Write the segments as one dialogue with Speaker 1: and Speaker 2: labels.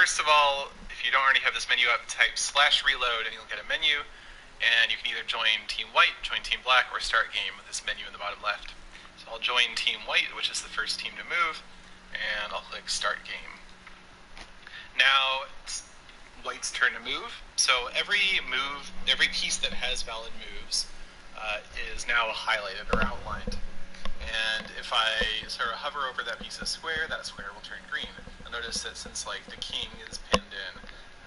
Speaker 1: first of all, if you don't already have this menu up, type /reload and you'll get a menu, and you can either join Team White, join Team Black, or start game with this menu in the bottom left. So I'll join Team White, which is the first team to move, and I'll click Start Game. Now it's White's turn to move. So every piece that has valid moves is now highlighted or outlined. And if I sort of hover over that piece of square, that square will turn green. You'll notice that since like the king is pinned in,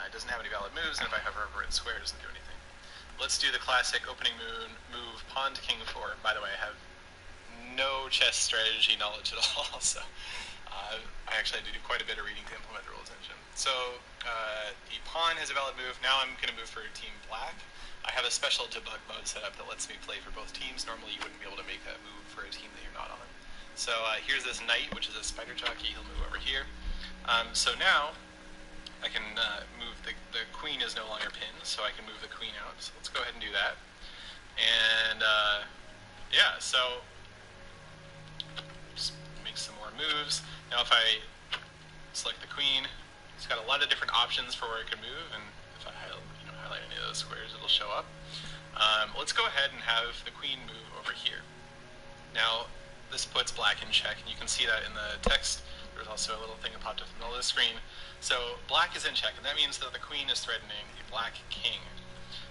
Speaker 1: it doesn't have any valid moves, and if I hover over it, the square doesn't do anything. Let's do the classic opening move, pawn to king 4. By the way, I have no chess strategy knowledge at all, so I actually had to do quite a bit of reading to implement the rules engine. So the pawn has a valid move. Now I'm going to move for Team Black. I have a special debug mode set up that lets me play for both teams. Normally you wouldn't be able to make that move for a team that you're not on. So here's this knight, which is a spider jockey. He'll move over here. So now I can move, the queen is no longer pinned, so I can move the queen out. So let's go ahead and do that. And yeah, so just make some more moves. Now if I select the queen, it's got a lot of different options for where it can move, and if I highlight any of those squares, it'll show up. Let's go ahead and have the queen move over here. Now this puts black in check, and you can see that in the text. There's also a little thing that popped up in the middle of the screen. So black is in check, and that means that the queen is threatening a black king.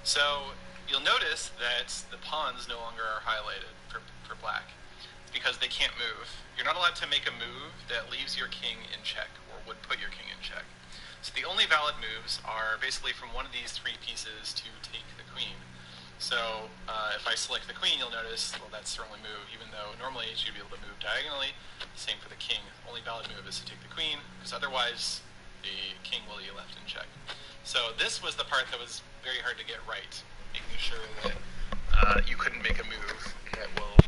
Speaker 1: So you'll notice that the pawns no longer are highlighted for black. It's because they can't move. You're not allowed to make a move that leaves your king in check, or would put your king in check. So the only valid moves are basically from one of these 3 pieces to take the queen. So if I select the queen, you'll notice, well, that's the only move, even though normally you should be able to move diagonally. Same for the king. The only valid move is to take the queen, because otherwise the king will be left in check. So this was the part that was very hard to get right, making sure that you couldn't make a move that will